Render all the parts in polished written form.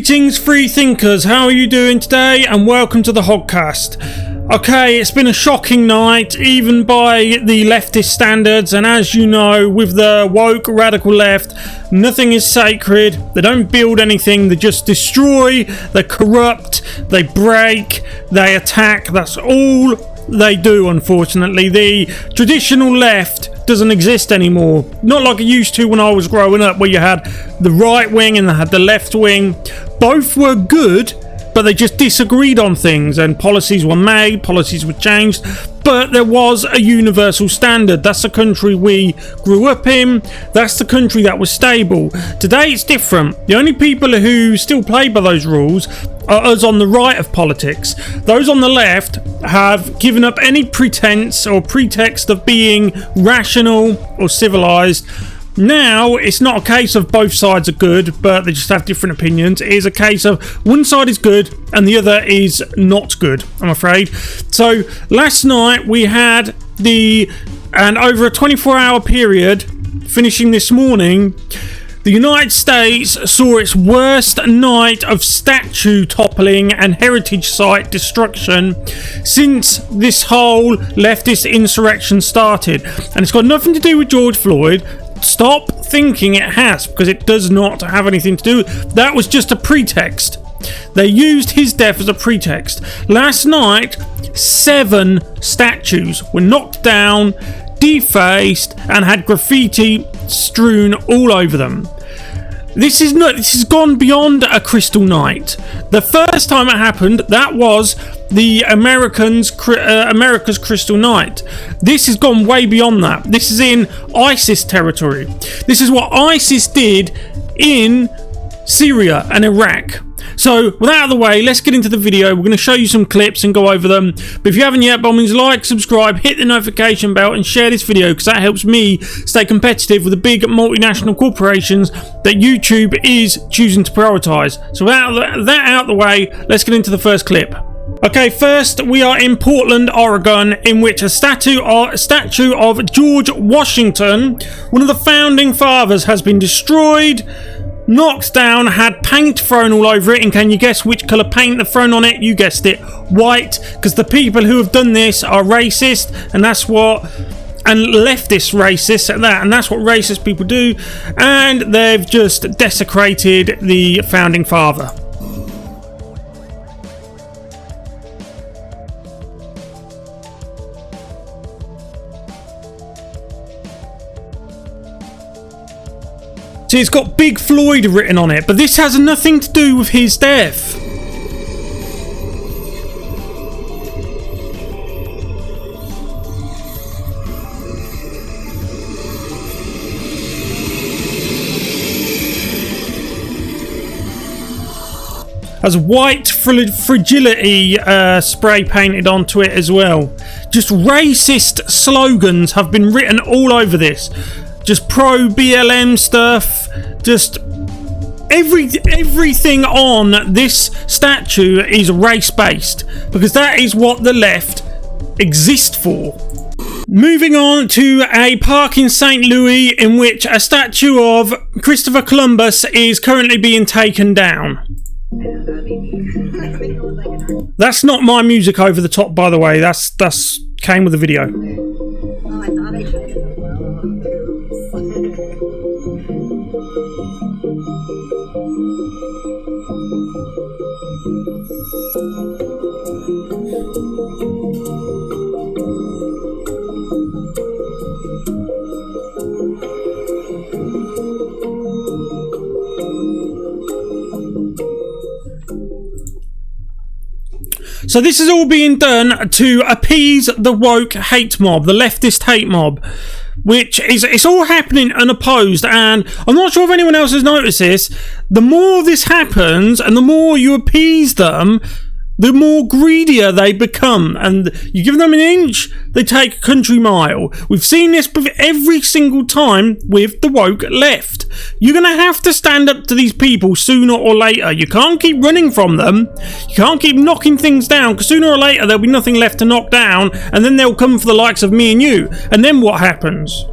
Greetings, free thinkers. How are you doing today? And welcome to the Hoggcast. Okay, it's been a shocking night, even by the leftist standards, and as you know, with the woke radical left, nothing is sacred. They don't build anything, they just destroy, they corrupt, they break, they attack. That's all they do, unfortunately. The traditional left doesn't exist anymore. Not like it used to when I was growing up, where you had the right wing and they had the left wing. Both were good, but they just disagreed on things, and policies were made, policies were changed, but there was a universal standard. That's the country we grew up in. That's the country that was stable. Today it's different. The only people who still play by those rules are us on the right of politics. Those on the left have given up any pretense or pretext of being rational or civilized. Now, it's not a case of both sides are good, but they just have different opinions. It is a case of one side is good and the other is not good, I'm afraid. So, last night we had and over a 24-hour period, finishing this morning, the United States saw its worst night of statue toppling and heritage site destruction since this whole leftist insurrection started. And it's got nothing to do with George Floyd. Stop thinking it has, because it does not have anything to do. That was just a pretext. They used his death as a pretext. Last night, 7 statues were knocked down, defaced, and had graffiti strewn all over them. This has gone beyond a crystal night. The first time it happened, that was the America's Crystal Night. This has gone way beyond that. This is in ISIS territory. This is what ISIS did in Syria and Iraq. So, with that out of the way, let's get into the video. We're going to show you some clips and go over them. But if you haven't yet, by all means, like, subscribe, hit the notification bell, and share this video, because that helps me stay competitive with the big multinational corporations that YouTube is choosing to prioritise. So, with that out of the way, let's get into the first clip. Okay, first we are in Portland, Oregon, in which a statue of George Washington, one of the founding fathers, has been destroyed, knocked down, had paint thrown all over it. And can you guess which colour paint they've thrown on it? You guessed it, white, because the people who have done this are racist, and leftist racist at that, and that's what racist people do, and they've just desecrated the founding father. See, it's got Big Floyd written on it, but this has nothing to do with his death. Has white fragility spray painted onto it as well. Just racist slogans have been written all over this. Just pro-BLM stuff, just everything on this statue is race-based, because that is what the left exist for. Moving on to a park in St. Louis, in which a statue of Christopher Columbus is currently being taken down. That's not my music over the top, by the way. That's came with the video. Oh, I thought I tried it. So this is all being done to appease the woke hate mob, the leftist hate mob, which is, it's all happening unopposed. And I'm not sure if anyone else has noticed this. The more this happens and the more you appease them, the more greedier they become, and you give them an inch, they take a country mile. We've seen this every single time with the woke left. You're going to have to stand up to these people sooner or later. You can't keep running from them. You can't keep knocking things down, because sooner or later there'll be nothing left to knock down, and then they'll come for the likes of me and you. And then what happens?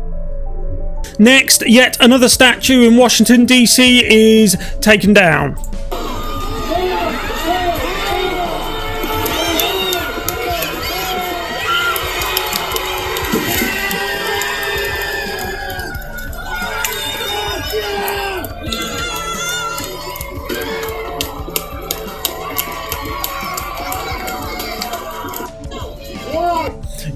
Next, yet another statue in Washington, D.C. is taken down.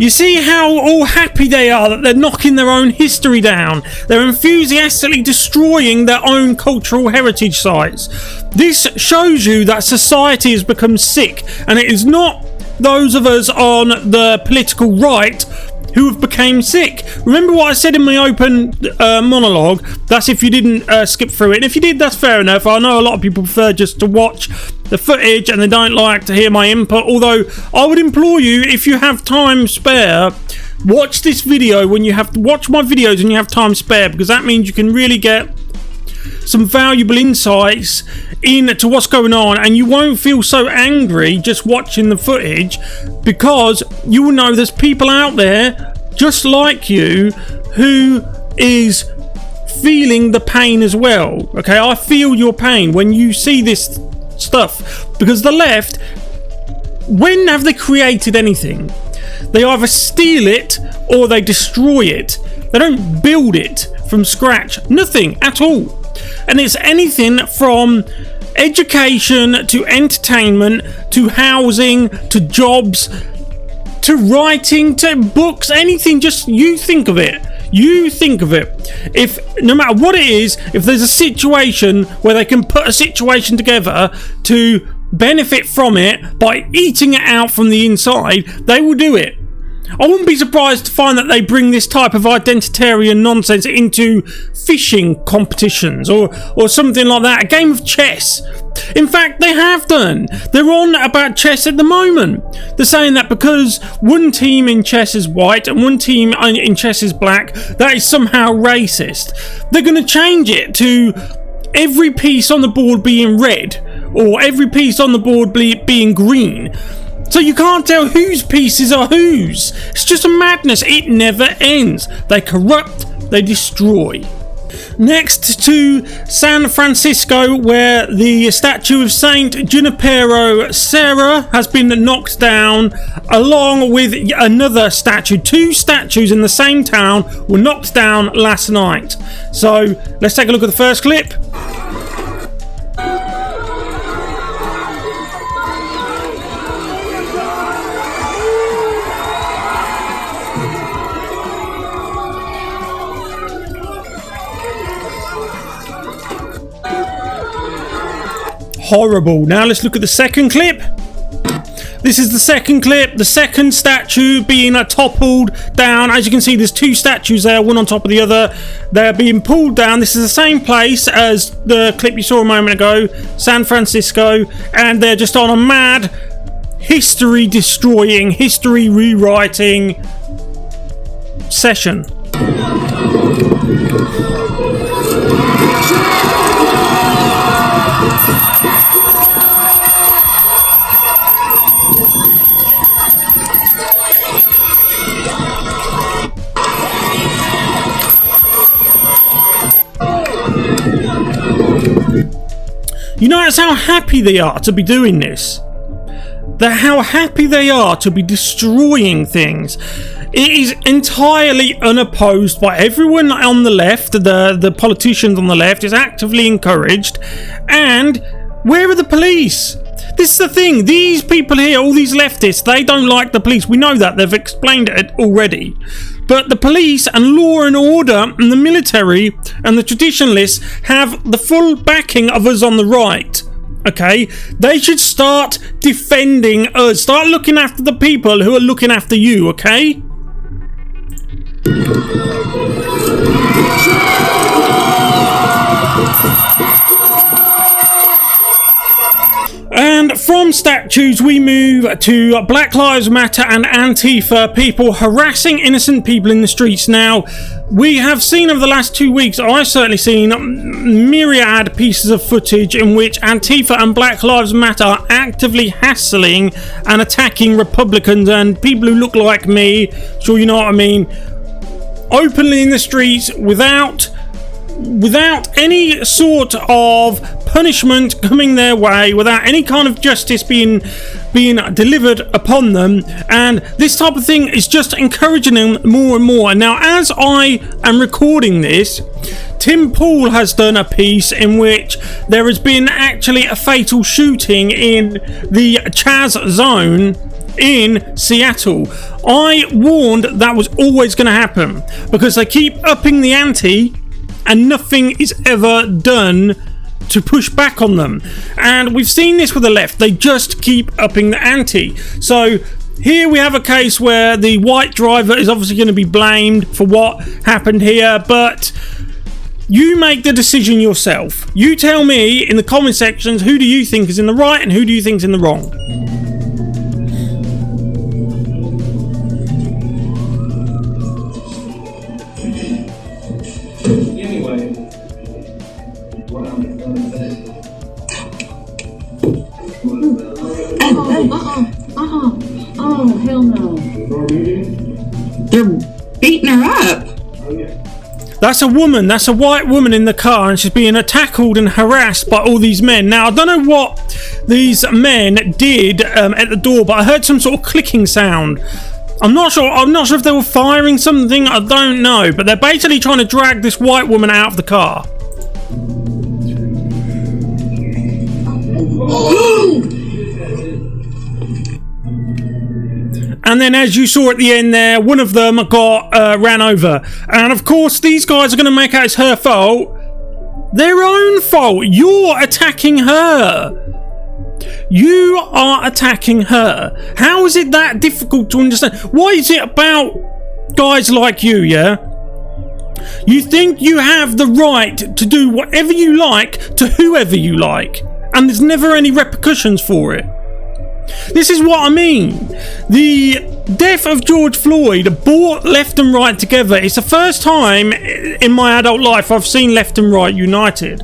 You see how all happy they are that they're knocking their own history down. They're enthusiastically destroying their own cultural heritage sites. This shows you that society has become sick, and it is not those of us on the political right who have become sick. Remember what I said in my open monologue? That's if you didn't skip through it. And if you did, that's fair enough. I know a lot of people prefer just to watch the footage and they don't like to hear my input. Although I would implore you, if you have time spare, watch this video when you have to watch my videos and you have time spare, because that means you can really get some valuable insights into what's going on, and you won't feel so angry just watching the footage, because you will know there's people out there just like you who is feeling the pain as well. Okay, I feel your pain when you see this stuff, because the left, when have they created anything? They either steal it or they destroy it. They don't build it from scratch. Nothing at all. And it's anything from education to entertainment to housing to jobs to writing to books, anything. Just you think of it. If no matter what it is, if there's a situation where they can put a situation together to benefit from it by eating it out from the inside, they will do it. I wouldn't be surprised to find that they bring this type of identitarian nonsense into fishing competitions or something like that, a game of chess. In fact, they have done. They're on about chess at the moment. They're saying that because one team in chess is white and one team in chess is black, that is somehow racist. They're going to change it to every piece on the board being red or every piece on the board being green. So you can't tell whose pieces are whose. It's just a madness. It never ends. They corrupt, they destroy. Next to San Francisco, where the statue of Saint Junipero Serra has been knocked down, along with another statue. Two statues in the same town were knocked down last night. So let's take a look at the first clip. Horrible. Now let's look at the second clip. This is the second clip. The second statue being toppled down. As you can see, there's two statues there, one on top of the other. They're being pulled down. This is the same place as the clip you saw a moment ago, San Francisco, and they're just on a mad history destroying, history rewriting session. You notice how happy they are to be doing this. How happy they are to be destroying things. It is entirely unopposed by everyone on the left. The politicians on the left is actively encouraged. And where are the police? This is the thing. These people here, all these leftists, they don't like the police. We know that. They've explained it already. But the police and law and order and the military and the traditionalists have the full backing of us on the right. Okay? They should start defending us. Start looking after the people who are looking after you, okay? And from statues we move to Black Lives Matter and Antifa, people harassing innocent people in the streets. Now, we have seen over the last 2 weeks, I've certainly seen myriad pieces of footage in which Antifa and Black Lives Matter are actively hassling and attacking Republicans and people who look like me, sure you know what I mean, openly in the streets without any sort of punishment coming their way, without any kind of justice being delivered upon them. And this type of thing is just encouraging them more and more. Now, as I am recording this, Tim Pool has done a piece in which there has been actually a fatal shooting in the Chaz zone in Seattle. I warned that was always going to happen because they keep upping the ante and nothing is ever done to push back on them. And we've seen this with the left. They just keep upping the ante. So here we have a case where the white driver is obviously going to be blamed for what happened here, but you make the decision yourself. You tell me in the comment sections who do you think is in the right and who do you think is in the wrong. Anyway, what I'm gonna say. Oh, hell no. They're beating her up. That's a woman, that's a white woman in the car, and she's being tackled and harassed by all these men. Now, I don't know what these men did at the door, but I heard some sort of clicking sound. I'm not sure if they were firing something, I don't know, but they're basically trying to drag this white woman out of the car. And then, as you saw at the end there, one of them got ran over. And of course, these guys are going to make out it's her fault. Their own fault. You're attacking her. You are attacking her. How is it that difficult to understand? Why is it about guys like you, yeah? You think you have the right to do whatever you like to whoever you like. And there's never any repercussions for it. This is what I mean. The death of George Floyd brought left and right together. It's the first time in my adult life I've seen left and right united.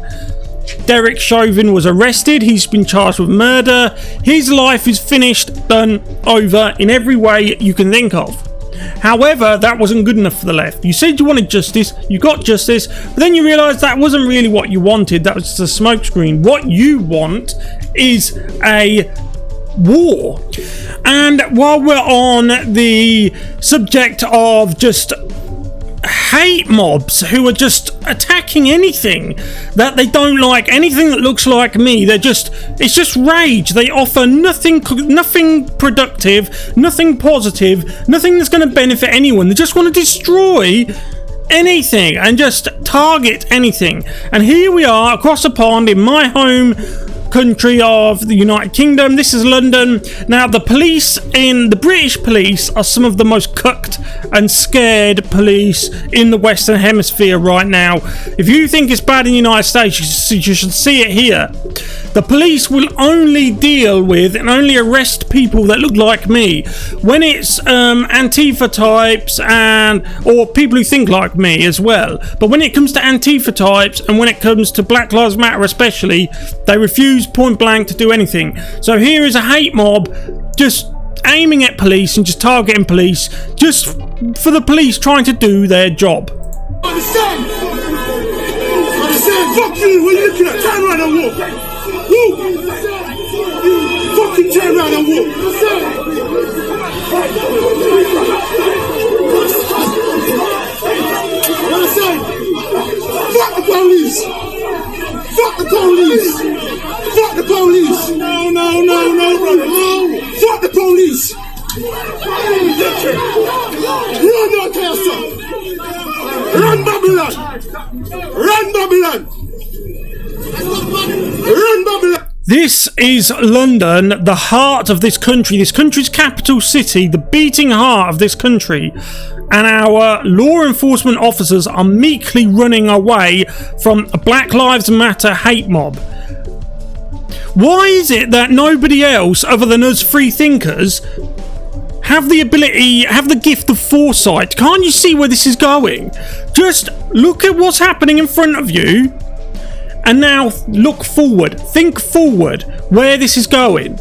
Derek Chauvin was arrested. He's been charged with murder. His life is finished, done, over in every way you can think of. However, that wasn't good enough for the left. You said you wanted justice, you got justice, but then you realised that wasn't really what you wanted. That was just a smokescreen. What you want is a war. And while we're on the subject of just hate mobs who are just attacking anything that they don't like, anything that looks like me, it's just rage. They offer nothing productive, nothing positive, nothing that's going to benefit anyone. They just want to destroy anything and just target anything. And here we are across the pond in my home country of the United Kingdom. This is London. Now, the British police are some of the most cucked and scared police in the Western Hemisphere right now. If you think it's bad in the United States, you should see it here. The police will only deal with and only arrest people that look like me. When it's Antifa types or people who think like me as well. But when it comes to Antifa types and when it comes to Black Lives Matter especially, they refuse point blank to do anything. So here is a hate mob just aiming at police and just targeting police just for the police trying to do their job. Understand? Fuck you, what are you looking at? Turn around and walk. Woo! Fucking turn around and walk. Understand? Fuck the police! Fuck the police! Fuck the police! No, brother, no! Fuck the police! Run, Hoggcast! Run, Babylon! Run, Babylon! Run, Babylon! This is London, the heart of this country's capital city, the beating heart of this country. And our law enforcement officers are meekly running away from a Black Lives Matter hate mob. Why is it that nobody else other than us free thinkers have the gift of foresight? Can't you see where this is going? Just look at what's happening in front of you and now look forward, think forward where this is going.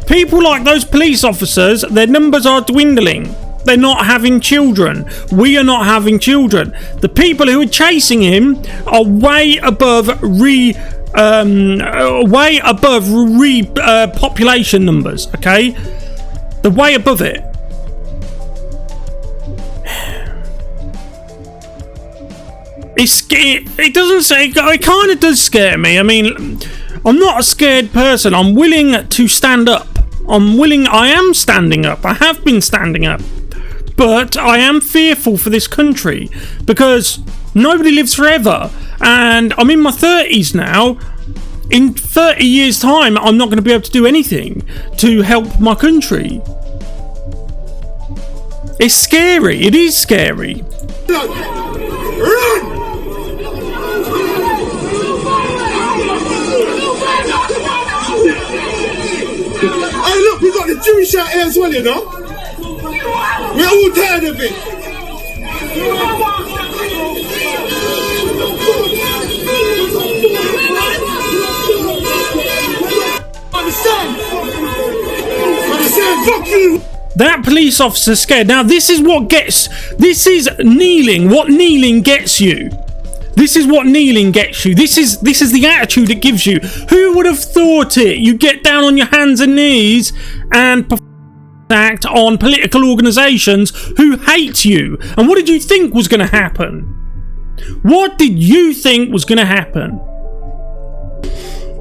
People like those police officers, their numbers are dwindling. They're not having children. We are not having children. The people who are chasing him are way above population numbers. Okay, they're way above it. It doesn't say. It kind of does scare me. I mean, I'm not a scared person. I'm willing to stand up. I am standing up. I have been standing up. But I am fearful for this country because nobody lives forever. And I'm in my 30s now. In 30 years' time, I'm not going to be able to do anything to help my country. It's scary. It is scary. Run! Hey, look, we got the Jewish out here as well, you know? We're all tired of it. Understand? Fuck you! That police officer's scared. Now, this is kneeling. What kneeling gets you. This is what kneeling gets you. This is the attitude it gives you. Who would have thought it? You get down on your hands and knees and act on political organisations who hate you. And what did you think was going to happen? What did you think was going to happen?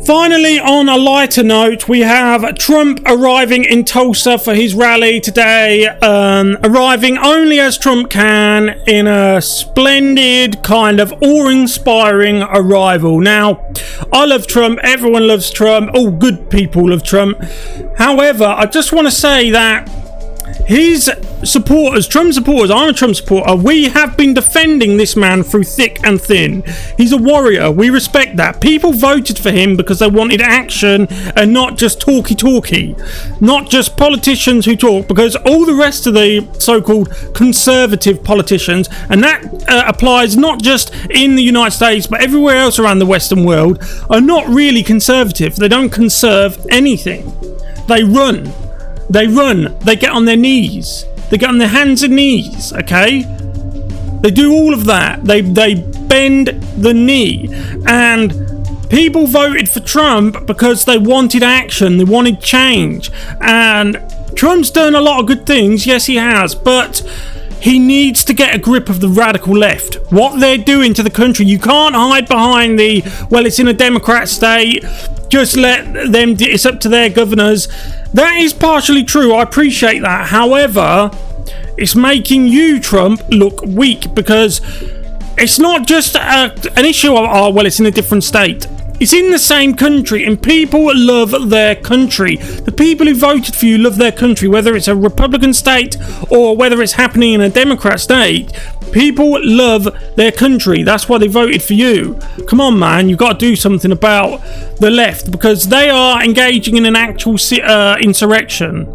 Finally, on a lighter note, we have Trump arriving in Tulsa for his rally today, arriving only as Trump can in a splendid, kind of awe-inspiring arrival. Now, I love Trump, everyone loves Trump, all good people love Trump. However, I just want to say that his supporters, Trump supporters, I'm a Trump supporter, we have been defending this man through thick and thin. He's a warrior, we respect that. People voted for him because they wanted action and not just talky, not just politicians who talk, because all the rest of the so-called conservative politicians, and that applies not just in the United States but everywhere else around the Western world, are not really conservative. They don't conserve anything. They run, they get on their knees, they get on their hands and knees, okay? They do all of that. They bend the knee. And people voted for Trump because they wanted action, they wanted change. And Trump's done a lot of good things, yes he has, but he needs to get a grip of the radical left. What they're doing to the country, you can't hide behind well, it's in a Democrat state, just let them, it's up to their governors. That is partially true, I appreciate that. However, it's making you, Trump, look weak, because it's not just an issue of, well, it's in a different state. It's in the same country, and people love their country. The people who voted for you love their country, whether it's a Republican state or whether it's happening in a Democrat state. People love their country. That's why they voted for you. Come on, man, you've got to do something about the left, because they are engaging in an actual insurrection.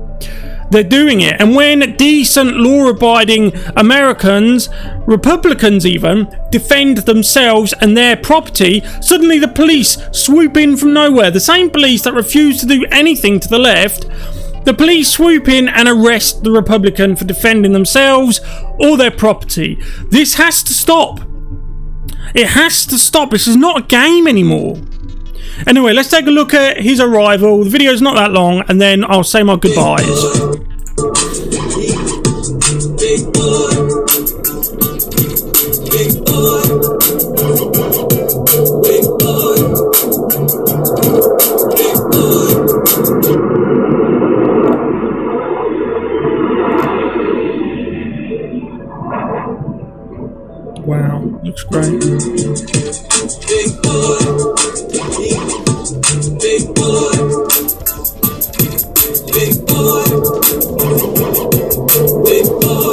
They're doing it. And when decent, law-abiding Americans, Republicans even, defend themselves and their property, suddenly the police swoop in from nowhere. The same police that refuse to do anything to the left, the police swoop in and arrest the Republican for defending themselves or their property. This has to stop. It has to stop. This is not a game anymore. Anyway, let's take a look at his arrival. The video's not that long, and then I'll say my goodbyes. Big boy. Big boy. Big boy. Big boy. Wow, looks great. Big boy. Big boy. Big boy. Big boy.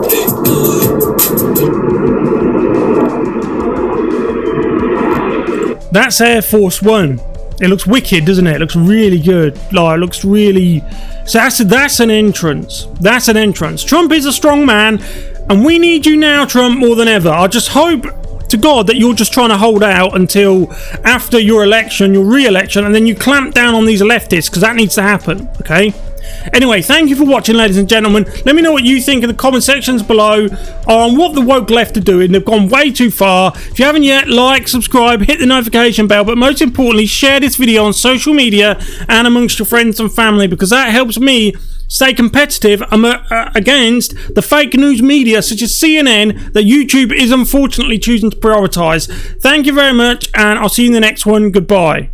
Big boy. That's Air Force One. It looks wicked, doesn't it? It looks really good. Like, it looks really... So that's an entrance. That's an entrance. Trump is a strong man, and we need you now, Trump, more than ever. I just hope to God that you're just trying to hold out until after your election, your re-election, and then you clamp down on these leftists, because that needs to happen, okay? Anyway, thank you for watching, ladies and gentlemen. Let me know what you think in the comment sections below on what the woke left are doing. They've gone way too far. If you haven't yet, like, subscribe, hit the notification bell, but most importantly, share this video on social media and amongst your friends and family, because that helps me stay competitive against the fake news media such as CNN that YouTube is unfortunately choosing to prioritise. Thank you very much, and I'll see you in the next one. Goodbye.